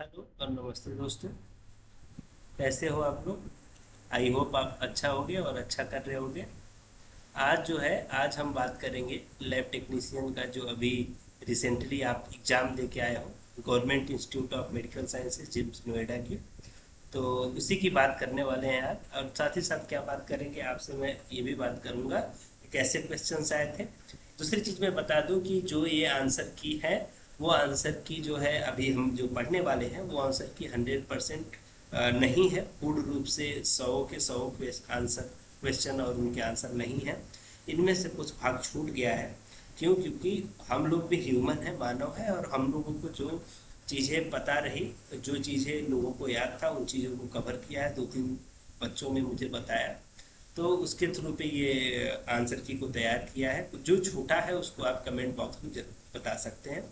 Hello और नमस्ते दोस्तों। कैसे हो आप लोग? आई होप आप अच्छा होगे और अच्छा कर रहे होगे। आज हम बात करेंगे लैब टेक्नीशियन का, जो अभी रिसेंटली आप एग्ज़ाम दे के आए हो, government institute of medical sciences GIMS Noida की। तो उसी की बात करने वाले हैं आज, और साथ ही साथ क्या बात करेंगे आपसे, मैं ये भी बात करूंगा कि कैसे क्वेश्चंस आए थे। दूसरी चीज़ मैं बता दूं कि जो ये आंसर की है, वो आंसर की जो है अभी हम जो पढ़ने वाले हैं, वो आंसर की 100% नहीं है। पूर्ण रूप से 100 के 100 आंसर क्वेश्चन और उनके आंसर नहीं है। इनमें से कुछ भाग छूट गया है। क्यों? क्योंकि हम लोग भी ह्यूमन है, मानव है, और हम लोगों को जो चीज़ें पता रही, जो चीज़ें लोगों को याद था, उन चीज़ों को कवर किया है। 2-3 बच्चों ने मुझे बताया, तो उसके थ्रू पे ये आंसर की को तैयार किया है। जो छूटा है उसको आप कमेंट बॉक्स में जरूर बता सकते हैं।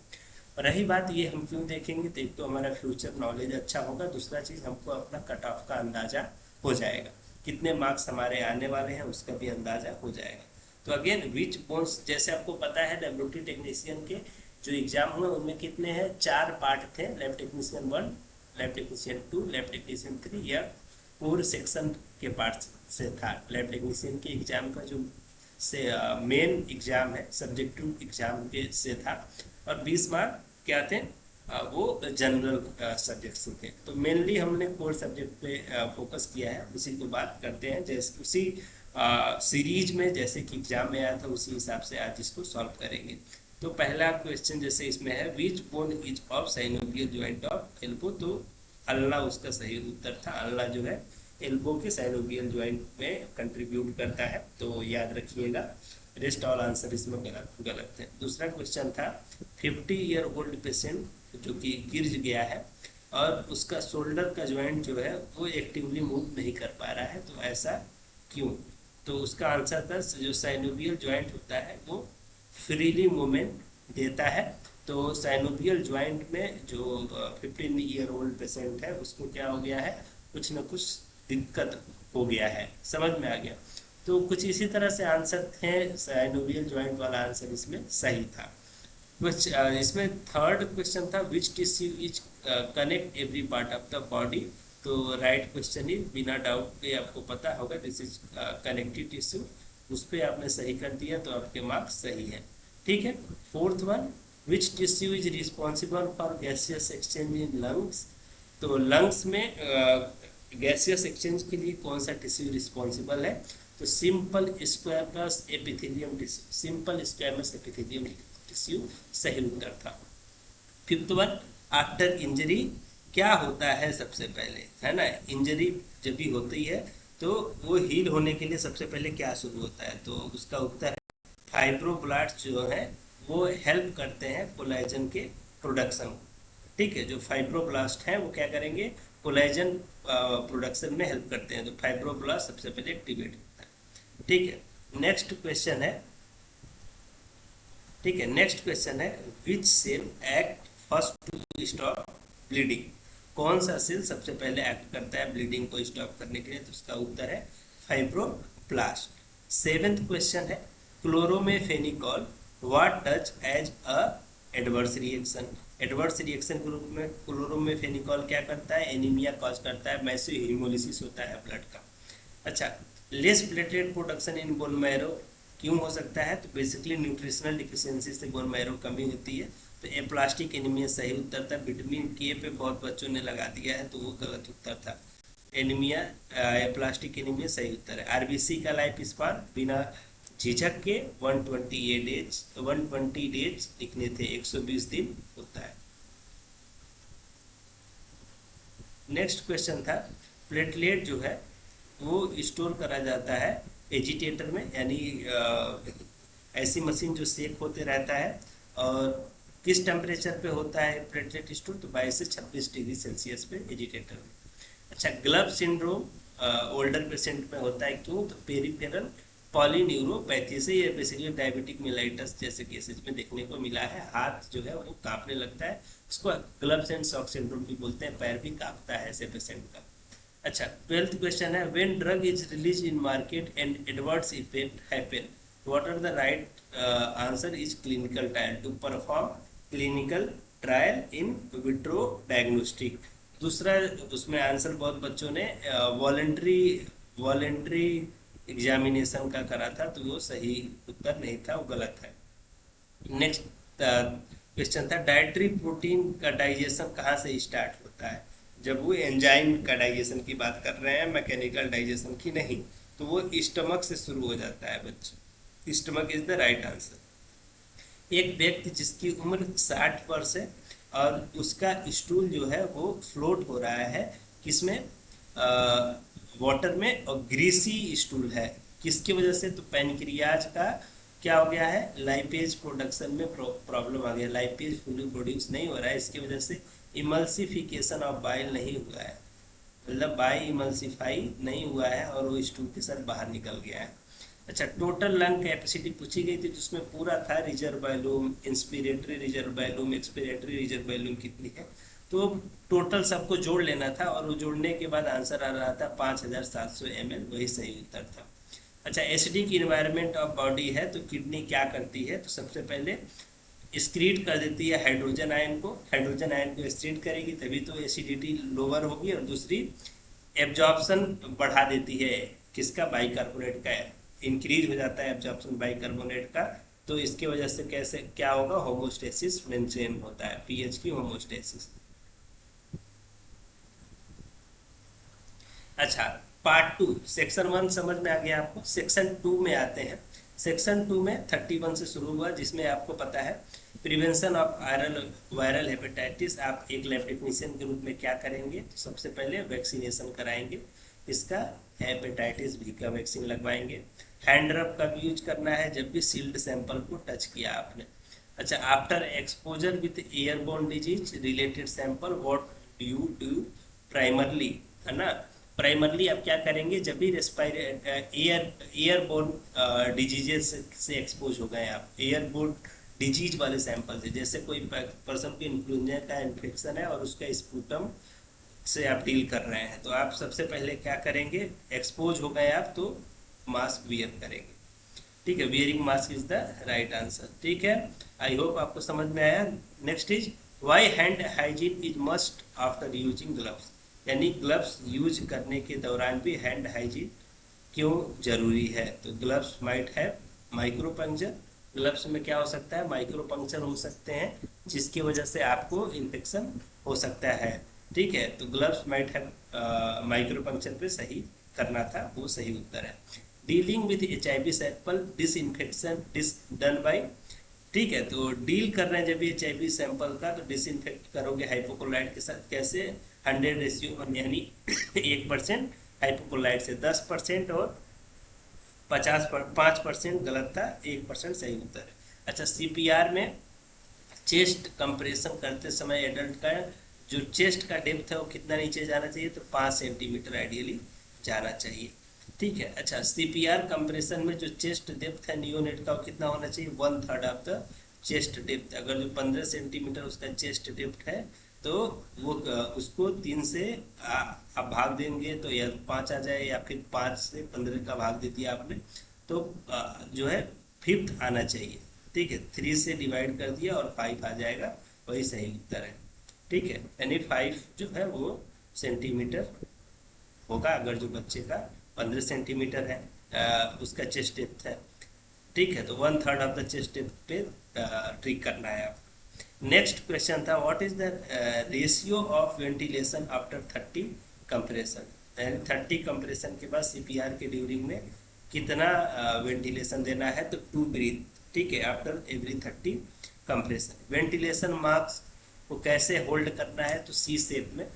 और रही बात, ये हम क्यों देखेंगे, तो एक तो हमारा फ्यूचर नॉलेज अच्छा होगा, दूसरा चीज़ हमको अपना कट ऑफ का अंदाज़ा हो जाएगा, कितने मार्क्स हमारे आने वाले हैं उसका भी अंदाज़ा हो जाएगा। तो अगेन विच बोन्स, जैसे आपको पता है लेबोरेटरी टेक्नीशियन के जो एग्ज़ाम हुए उनमें कितने हैं, 4 पार्ट थे। Lab technician 1, lab technician 2, lab technician 3, या पूरे सेक्शन के पार्ट से था। लैब टेक्नीशियन के एग्ज़ाम का जो से मेन एग्ज़ाम है, सब्जेक्टिव एग्ज़ाम के से था। और 20 मार्क क्या थे, वो जनरल सब्जेक्ट से थे। तो मेनली हमने कोर सब्जेक्ट पे फोकस किया है, उसी को बात करते हैं। जैसे उसी सीरीज में जैसे कि एग्जाम में आया था, उसी हिसाब से आज इसको सॉल्व करेंगे। तो पहला क्वेश्चन जैसे इसमें है, which bone is of synovial joint of elbow. तो अल्ला उसका सही उत्तर था। अल्ला जो है एल्बो के साइनोवियल जॉइंट में कंट्रीब्यूट करता है, तो याद रखिएगा। रेस्ट ऑल आंसर इसमें गलत गलत है। दूसरा क्वेश्चन था, 50 ईयर ओल्ड पेशेंट जो कि गिर गया है और उसका शोल्डर का जॉइंट जो है वो एक्टिवली मूव नहीं कर पा रहा है, तो ऐसा क्यों? तो उसका आंसर था, जो साइनोवियल जॉइंट होता है वो फ्रीली मूवमेंट देता है। तो साइनोवियल जॉइंट में जो 15 ईयर ओल्ड पेशेंट है उसको क्या हो गया है, कुछ ना कुछ दिक्कत हो गया है। समझ में आ गया? तो कुछ इसी तरह से आंसर थे। साइनोवियल जॉइंट वाला आंसर इसमें सही था। कुछ इसमें थर्ड क्वेश्चन था, which tissue is connect every part of the body. तो राइट क्वेश्चन ही बिना डाउट पे आपको पता होगा, दिस इज कनेक्टिव टिश्यू। उस पर आपने सही कर दिया तो आपके मार्क्स सही है। ठीक है। Fourth one, which tissue is responsible for gaseous exchange in lungs. तो लंग्स में गैसियस एक्सचेंज के लिए कौन सा टिश्यू रिस्पॉन्सिबल है? तो simple squamous epithelium tissue, simple squamous epithelium tissue सही उत्तर था। फिफ्थ वन, आफ्टर इंजरी क्या होता है सबसे पहले, है ना? इंजरी जब भी होती है तो वो हील होने के लिए सबसे पहले क्या शुरू होता है? तो उसका उत्तर है फाइब्रोब्लास्ट जो है वो हेल्प करते हैं कोलेजन के प्रोडक्शन। ठीक है, जो फाइब्रोब्लास्ट हैं वो क्या करेंगे, कोलेजन प्रोडक्शन में हेल्प करते हैं। तो फाइब्रोब्लास्ट सबसे पहले एक्टिवेट होता है। ठीक है। नेक्स्ट क्वेश्चन है, ठीक है, नेक्स्ट क्वेश्चन है, which cell act first to stop bleeding. कौन सा सेल सबसे पहले एक्ट करता है ब्लीडिंग को स्टॉप करने के लिए? तो उसका उत्तर है फाइब्रोब्लास्ट। सेवेंथ क्वेश्चन है, chloramphenicol what does as a adverse reaction. Adverse reaction के रूप में क्लोरोमेफेनिकॉल क्या करता है? एनीमिया कॉज करता है, मैसिव हीमोलिसिस होता है ब्लड का। अच्छा, less platelet production in bone marrow क्यों हो सकता है? तो बेसिकली न्यूट्रिशनल डिफिशियंसी से बोन मैरो कमी होती है। तो एप्लास्टिक एनीमिया सही उत्तर था। विटामिन के पे बहुत बच्चों ने लगा दिया है, तो वो गलत उत्तर था। एनीमिया, एप्लास्टिक एनीमिया सही उत्तर है। आरबीसी का लाइफ स्पान बिना झिझक के 128 डेज, तो 120 डेज लिखने थे, 120 दिन होता है। नेक्स्ट क्वेश्चन था, प्लेटलेट जो है वो स्टोर करा जाता है एजिटेटर में, यानी ऐसी मशीन जो सेक होते रहता है। और किस टेम्परेचर पे होता है प्लेटलेट स्टोर? तो 22 से 26 डिग्री सेल्सियस पे एजिटेटर में। अच्छा, ग्लव सिंड्रोम ओल्डर पेशेंट में होता है, क्यों? तो पेरिफेरल पॉलीन्यूरोपैथी से। ये बेसिकली डायबिटिक मेलाइटस जैसे केसेज में देखने को मिला है। हाथ जो है वो कांपने लगता है, उसको ग्लव्स एंड सॉक सिंड्रोम भी बोलते हैं, पैर भी कांपता है ऐसे पेशेंट का। अच्छा, ट्वेल्थ क्वेश्चन है, when drug is release in market and adverse effect happen, what are the right answer is clinical trial. To perform clinical trial in vitro diagnostic. दूसरा उसमें आंसर बहुत बच्चों ने वॉलेंट्री वॉलेंट्री एग्जामिनेशन का करा था, तो वो सही उत्तर नहीं था, वो गलत है। नेक्स्ट क्वेश्चन था डाइटरी प्रोटीन का डाइजेशन कहाँ से स्टार्ट होता है। जब वो एंजाइम का डाइजेशन की बात कर रहे हैं, मैकेनिकल डाइजेशन की नहीं, तो वो स्टमक से शुरू हो जाता है बच्चे। Stomach is the right answer. एक व्यक्ति जिसकी उम्र 60 वर्ष है और उसका स्टूल जो है वो फ्लोट हो रहा है, किसमें, वाटर में, और ग्रीसी स्टूल है, किसकी वजह से, तो पैनक्रियाज का क्या हो गया है, लाइपेज प्रोडक्शन में प्रॉब्लम आ गया, लाइपेज फुली प्रोड्यूस नहीं हो रहा है, इसकी वजह से इमल्सिफिकेशन ऑफ बाइल नहीं हुआ है, मतलब बाइल इमल्सिफाई नहीं हुआ है और वो स्टूल के साथ बाहर निकल गया है। अच्छा, टोटल लंग कैपेसिटी पूछी गई थी, जिसमें पूरा था reserve volume, inspiratory reserve volume, expiratory reserve volume कितनी है, तो टोटल सबको जोड़ लेना था और वो जोड़ने के बाद आंसर आ रहा था 5700 ml, वही सही उत्तर था। अच्छा, एसिडिक इन्वायरमेंट ऑफ बॉडी है तो किडनी क्या करती है, तो सबसे पहले एक्सक्रीट कर देती है हाइड्रोजन आयन को, हाइड्रोजन आयन को एक्सक्रीट करेगी तभी तो एसिडिटी लोअर होगी, और दूसरी एब्जॉर्प्शन बढ़ा देती है, किसका, बाइकार्बोनेट का, इंक्रीज हो जाता है एब्जॉर्प्शन बाइकार्बोनेट का, तो इसके वजह से कैसे क्या होगा, होमोस्टेसिस मेंटेन होता है, पीएच की होमोस्टेसिस। अच्छा, पार्ट 2 सेक्शन 1 समझ में आ गया आपको। सेक्शन 2 में आते हैं। सेक्शन 2 में 31 से शुरू हुआ, जिसमें आपको पता है प्रिवेंशन ऑफ वायरल हेपेटाइटिस। आप एक लैब टेक्नीशियन के रूप में क्या करेंगे, तो सबसे पहले वैक्सीनेशन कराएंगे, इसका हेपेटाइटिस बी का वैक्सीन लगवाएंगे। हैंड रब का भी यूज करना है जब भी सील्ड सैंपल को टच किया आपने। अच्छा, after exposure with airborne disease related sample what you do primarily, है ना, प्राइमरली आप क्या करेंगे, जब भी एयरबोर्न डिजीजेस से एक्सपोज हो गए आप, एयरबोर्न डिजीज वाले सैंपल से, जैसे कोई पर्सन को इन्फ्लुएंजा का इन्फेक्शन है और उसका स्पूटम से आप डील कर रहे हैं, तो आप सबसे पहले क्या करेंगे, एक्सपोज हो गए आप तो मास्क वियर करेंगे। ठीक है, wearing mask is the right answer. ठीक है, आई होप आपको समझ में आया। Next is why hand hygiene is must after using gloves, यानी ग्लव्स यूज करने के दौरान भी हैंड हाइजीन क्यों जरूरी है, तो gloves might have micro puncture, gloves में क्या हो सकता है, माइक्रो पंक्चर हो सकते हैं, जिसकी वजह से आपको इन्फेक्शन हो सकता है। ठीक है, तो gloves might have micro puncture पे सही करना था, वो सही उत्तर है। Dealing with HIV sample disinfection done by, ठीक है, तो डील कर रहे हैं जब HIV सैंपल का, तो डिसइंफेक्ट करोगे हाइपोक्लोराइड के साथ, कैसे, 100:1, यानी 1% हाइपोक्लोराइड से 10%, और 5% गलत था, 1% सही उत्तर है। अच्छा, CPR में चेस्ट कंप्रेशन करते समय एडल्ट का जो चेस्ट का डेप्थ है वो कितना नीचे जाना चाहिए, तो 5 सेंटीमीटर आइडियली जाना चाहिए। ठीक है, अच्छा, CPR कंप्रेशन में जो चेस्ट डेप्थ है नियोनेट का वो कितना होना चाहिए, 1/3 ऑफ द चेस्ट डेप्थ। अगर जो 15 सेंटीमीटर उसका चेस्ट डेप्थ है, तो वो उसको 3 से आप भाग देंगे तो या 5 आ जाए, या फिर 5 से 15 का भाग दे दिया आपने, तो जो है 5th आना चाहिए। ठीक है, 3 से डिवाइड कर दिया और 5 आ जाएगा, वही सही उत्तर है। ठीक है, यानी 5 जो है वो सेंटीमीटर होगा, अगर जो बच्चे का 15 सेंटीमीटर है उसका चेस्ट डेप्थ है। ठीक है, तो 1/3 ऑफ द चेस्ट डेप्थ पे ट्रिक करना है आप। नेक्स्ट क्वेश्चन था what is the ratio of ventilation after 30 compression, यानी 30 कंप्रेशन के बाद CPR के ड्यूरिंग में कितना वेंटिलेशन देना है, तो 2 ब्रीथ। ठीक है, after every 30 compression. Ventilation marks को कैसे होल्ड करना है, तो C शेप में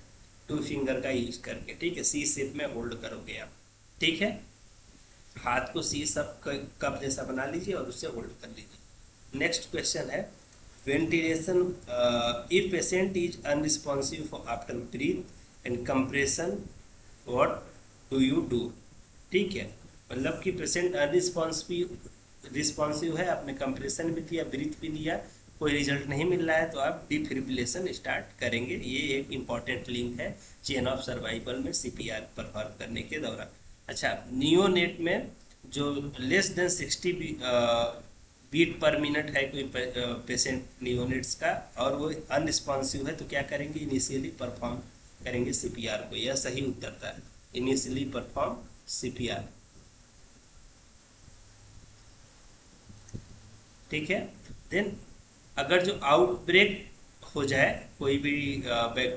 2 फिंगर का यूज करके। ठीक है, C शेप में होल्ड करोगे आप। ठीक है, हाथ को C सब कप जैसा बना लीजिए और उससे होल्ड कर लीजिए। नेक्स्ट क्वेश्चन है ventilation if patient is unresponsive after breath and compression what do you do. ठीक है, मतलब कि पेशेंट रिस्पॉन्सिव है, आपने कंप्रेशन भी दिया, ब्रीथ भी लिया, कोई रिजल्ट नहीं मिल रहा है, तो आप डिफिब्रिलेशन स्टार्ट करेंगे। ये एक इंपॉर्टेंट लिंक है चेन ऑफ सर्वाइवल में CPR परफॉर्म करने के दौरान। अच्छा, नियोनेट में जो less than 60 beat per minute है कोई पेशेंट नियोनेट्स का और वो अनरिस्पॉन्सिव है, तो क्या करेंगे, इनिशियली परफॉर्म करेंगे सीपीआर को। यह सही उत्तर था, इनिशियली परफॉर्म सीपीआर। ठीक है। देन अगर जो आउटब्रेक हो जाए कोई भी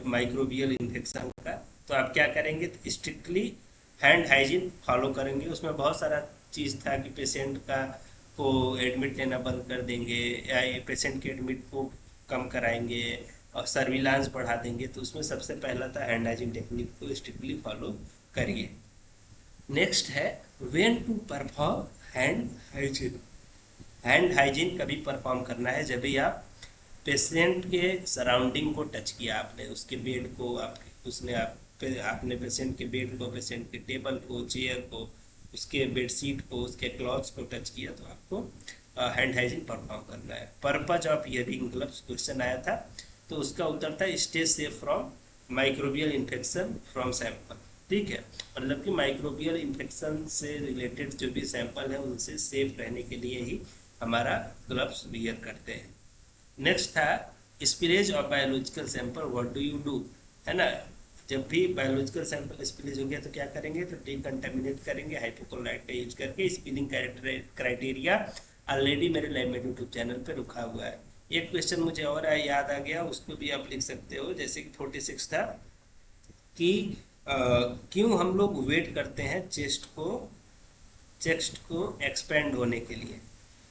माइक्रोबियल इन्फेक्शन का, तो आप क्या करेंगे, तो स्ट्रिक्टली हैंड हाइजीन फॉलो करेंगे। उसमें बहुत सारा चीज़ था कि पेशेंट का को एडमिट लेना बंद कर देंगे या पेशेंट के एडमिट को कम कराएंगे और सर्विलांस बढ़ा देंगे। तो उसमें सबसे पहला था हैंड हाइजीन टेक्निक को स्ट्रिक्टली फॉलो करिए। नेक्स्ट है when to perform hand hygiene. Hand hygiene कभी परफॉर्म करना है जब भी आप पेशेंट के सराउंडिंग को टच किया, आपने उसके बेड को, आपके उसने आपने पेशेंट के बेड को, पेशेंट के टेबल को, चेयर को, उसके बेडशीट को, उसके क्लॉथ्स को टच किया, तो आपको हैंड हाइजीन परफॉर्म करना है। Purpose of wearing gloves question आया था, तो उसका उत्तर था stay safe from microbial infection from sample. ठीक है, मतलब कि माइक्रोबियल इन्फेक्शन से रिलेटेड जो भी सैंपल है उनसे सेफ रहने के लिए ही हमारा ग्लव्स वियर करते हैं। नेक्स्ट था spillage of biological sample, what do you do, है ना। जब भी बायोलॉजिकल सैंपल स्पिलेज हो गया तो क्या करेंगे, तो डिकंटामिनेट करेंगे हाइपोक्लोराइड का यूज करके। स्पिलिंग क्राइटेरिया ऑलरेडी मेरे लैब में यूट्यूब चैनल पे रखा हुआ है। एक क्वेश्चन मुझे और याद आ गया, उसको भी आप लिख सकते हो, जैसे कि 46 था कि क्यों हम लोग वेट करते हैं चेस्ट को एक्सपेंड होने के लिए,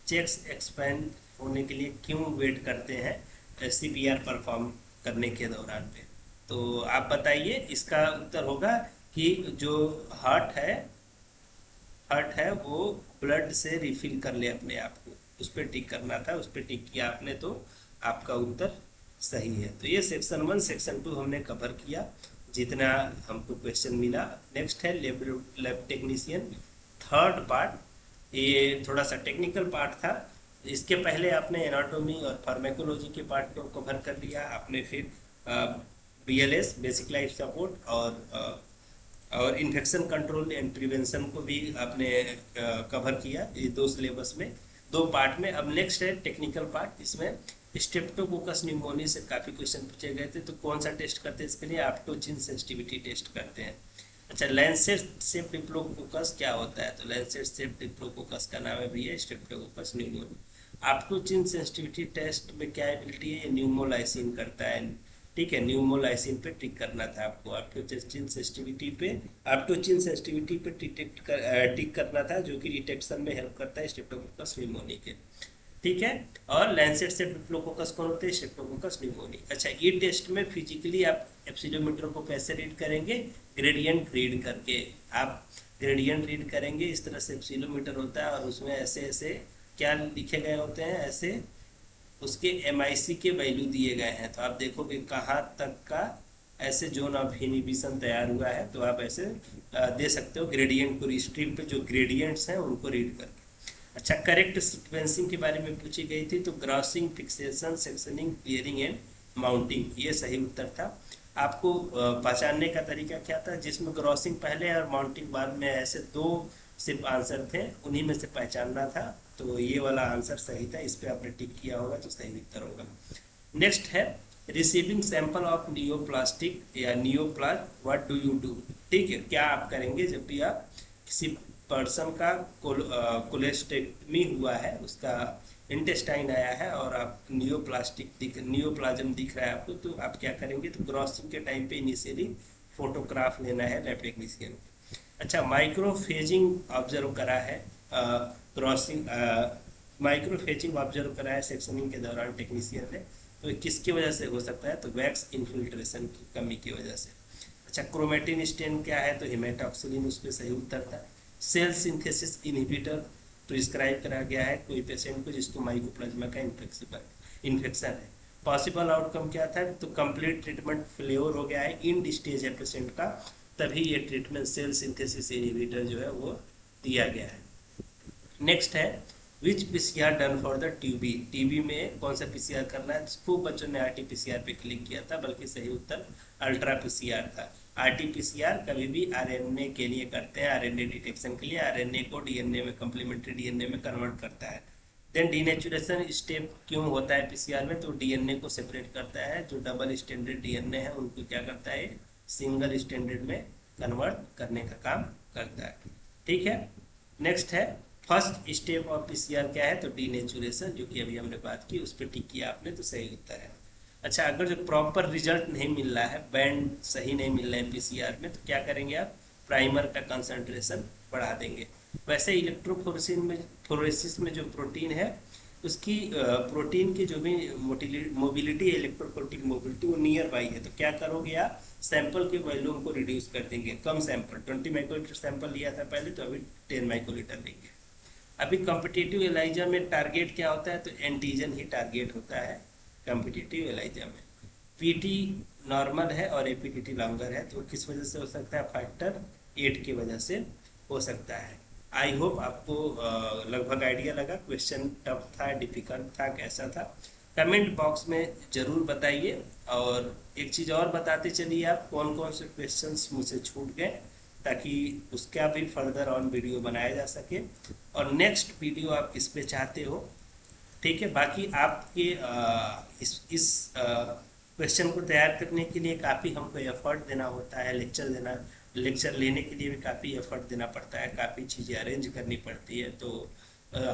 चेस्ट एक्सपेंड होने के लिए क्यों वेट करते हैं सीपीआर परफॉर्म करने के दौरान पे। तो आप बताइए, इसका उत्तर होगा कि जो हार्ट है वो ब्लड से रिफिल कर ले अपने आप को, उस पर टिक करना था, उस पर टिक किया आपने, तो आपका उत्तर सही है। तो ये सेक्शन 1 सेक्शन 2 हमने कवर किया जितना हमको क्वेश्चन मिला। नेक्स्ट है लैब टेक्नीशियन, थर्ड पार्ट। ये थोड़ा सा टेक्निकल पार्ट था। इसके पहले आपने एनाटॉमी और फार्मेकोलॉजी के पार्ट को कवर कर लिया आपने, फिर बीएलएस बेसिक लाइफ सपोर्ट और इन्फेक्शन कंट्रोल एंड प्रिवेंशन को भी आपने कवर किया, ये 2 सिलेबस में 2 पार्ट में। अब नेक्स्ट है टेक्निकल पार्ट, इसमें स्ट्रेप्टोकोकस न्यूमोनिया से काफ़ी क्वेश्चन पूछे गए थे। तो कौन सा टेस्ट करते हैं इसके लिए, एप्टोचिन सेंसिटिविटी टेस्ट करते हैं। अच्छा, लैंसेट सेप डिप्लोकोकस क्या होता है, तो लैंसेट सेप डिप्लोकोकस का नाम है भैया स्ट्रेप्टोकोकस न्यूमोनिया। एप्टोचिन सेंसिटिविटी टेस्ट में क्या एबिलिटी है, न्यूमोलाइसिन करता है। ठीक है, न्यूमोलाइसिन पे टिक करना था आपको, एप्टोचिन सेंसिटिविटी पे टिक करना था, जो कि डिटेक्शन में हेल्प करता है स्ट्रेप्टोकोकस न्यूमोनिया के। ठीक है, और लैंसेट से डिप्लोकोकस कौन होते हैं, स्ट्रेप्टोकोकस न्यूमोनिया। अच्छा, ये टेस्ट में फिजिकली आप एब्सिलोमीटर को कैसे रीड करेंगे, ग्रेडियंट रीड करके। आप ग्रेडियंट रीड करेंगे, इस तरह से एब्सिलोमीटर होता है और उसमें ऐसे ऐसे क्या लिखे गए होते हैं, ऐसे उसके MIC के वैल्यू दिए गए हैं। तो आप देखोगे कहाँ तक का ऐसे जोन ऑफ इनहिबिशन तैयार हुआ है, तो आप ऐसे दे सकते हो ग्रेडियंट को, स्ट्रिप पे जो ग्रेडियंट्स हैं उनको रीड करके। अच्छा, करेक्ट सीक्वेंसिंग के बारे में पूछी गई थी, तो grossing, fixation, sectioning, clearing and mounting, ये सही उत्तर था। आपको पहचानने का तरीका क्या था, जिसमें ग्रॉसिंग पहले और माउंटिंग बाद में, ऐसे 2 सिर्फ आंसर थे, उन्हीं में से पहचानना था। तो ये वाला आंसर सही था, इस पर आपने टिक किया होगा तो सही उत्तर होगा। नेक्स्ट है रिसीविंग सैंपल ऑफ नियोप्लास्टिक या नियोप्लाज, व्हाट डू यू डू। ठीक है, क्या आप करेंगे जब भी आप किसी पर्सन का कोलेस्टेक्टमी हुआ है, उसका इंटेस्टाइन आया है और आप नियोप्लाज्म दिख रहा है आपको, तो आप क्या करेंगे, तो ग्रॉसिंग के टाइम पे इनिशियली फोटोग्राफ लेना है लैब टेक्नीशियन। अच्छा, माइक्रोफेजिंग ऑब्जर्व करा है माइक्रोफेजिंग ऑब्जर्व करा है सेक्शनिंग के दौरान टेक्नीशियन ने, तो किसकी वजह से हो सकता है, तो वैक्स इन्फिल्ट्रेशन की कमी की वजह से। अच्छा, क्रोमेटिन स्टेन क्या है, तो हेमेटॉक्सिलिन उस पर सही उत्तर था। सेल सिंथेसिस इनहिबिटर प्रिस्क्राइब करा गया है कोई पेशेंट को जिसको माइकोप्लाज्मा का इन्फेक्शन है। पॉसिबल आउटकम क्या था, तो कंप्लीट ट्रीटमेंट फेल्योर हो गया है, इंड स्टेज है पेशेंट का, तभी ये ट्रीटमेंट सेल सिंथेसिस इनहिबिटर जो है वो दिया गया है। नेक्स्ट है विच PCR done for the TB में कौन सा PCR करना है, खूब बच्चों ने RT-PCR पे क्लिक किया था, बल्कि सही उत्तर अल्ट्रा PCR था। RT-PCR कभी भी RNA के लिए करते हैं, RNA डिटेक्शन के लिए, RNA को DNA में कम्प्लीमेंट्री DNA में कन्वर्ट करता है। देन डीनेचुरेशन स्टेप क्यों होता है पीसीआर में, तो डीएनए को सेपरेट करता है, जो डबल स्टैंडर्ड डीएनए है उनको क्या करता है, सिंगल स्टैंडर्ड में कन्वर्ट करने का काम करता है। ठीक है, नेक्स्ट है फर्स्ट स्टेप ऑफ पीसीआर क्या है, तो डीनेचुरेशन, जो कि अभी हमने बात की, उस पर टिक किया आपने तो सही उत्तर है। अच्छा, अगर जो प्रॉपर रिजल्ट नहीं मिल रहा है, बैंड सही नहीं मिल रहा है पीसीआर में, तो क्या करेंगे आप, प्राइमर का कंसंट्रेशन बढ़ा देंगे। वैसे इलेक्ट्रोफोरेसिस में जो प्रोटीन है उसकी प्रोटीन की जो भी मोबिलिटी है, इलेक्ट्रोफोरेटिक मोबिलिटी, वो नियर बाई है, तो क्या करोगे आप, सैंपल के वॉल्यूम को रिड्यूस कर देंगे, कम सैंपल, 20 माइक्रोलीटर सैंपल लिया था पहले, तो अभी 10 माइक्रोलीटर लेंगे। अभी कॉम्पिटिटिव एलाइजा में टारगेट क्या होता है, तो एंटीजन ही टारगेट होता है कॉम्पिटिटिव एलाइजा में। पीटी नॉर्मल है और एपीटीटी लॉन्गर है, तो किस वजह से हो सकता है, फैक्टर 8 की वजह से हो सकता है। आई होप आपको लगभग आइडिया लगा, क्वेश्चन टफ था, डिफिकल्ट था, कैसा था, कमेंट बॉक्स में ज़रूर बताइए। और एक चीज़ और बताते चलिए, आप कौन कौन से क्वेश्चंस मुझसे छूट गए, ताकि उसका भी फर्दर ऑन वीडियो बनाया जा सके, और नेक्स्ट वीडियो आप किस पे चाहते हो। ठीक है, बाकी आपके इस क्वेश्चन को तैयार करने के लिए काफ़ी हमको एफर्ट देना होता है, लेक्चर लेने के लिए भी काफ़ी एफर्ट देना पड़ता है, काफ़ी चीज़ें अरेंज करनी पड़ती है। तो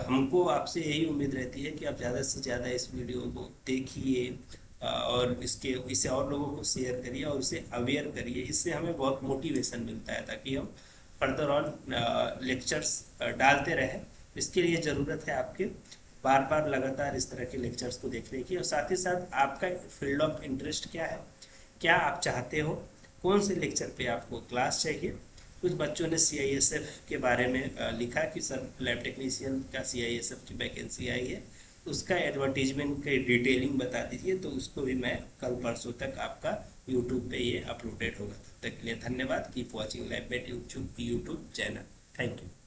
हमको आपसे यही उम्मीद रहती है कि आप ज़्यादा से ज़्यादा इस वीडियो को देखिए, और इसे और लोगों को शेयर करिए और इसे अवेयर करिए, इससे हमें बहुत मोटिवेशन मिलता है, ताकि हम फर्दर ऑन लेक्चर्स डालते रहें। इसके लिए ज़रूरत है आपके बार बार लगातार इस तरह के लेक्चर्स को देखने की, और साथ ही साथ आपका फील्ड ऑफ इंटरेस्ट क्या है, क्या आप चाहते हो, कौन से लेक्चर पे आपको क्लास चाहिए। कुछ बच्चों ने सीआईएसएफ के बारे में लिखा कि सर लैब टेक्नीशियन का सीआईएसएफ की वैकेंसी आई है, उसका एडवर्टीजमेंट की डिटेलिंग बता दीजिए, तो उसको भी मैं कल परसों तक आपका यूट्यूब पे ये अपलोडेड होगा। तब तक के लिए धन्यवाद। Keep watching lab mate YouTube channel. Thank you.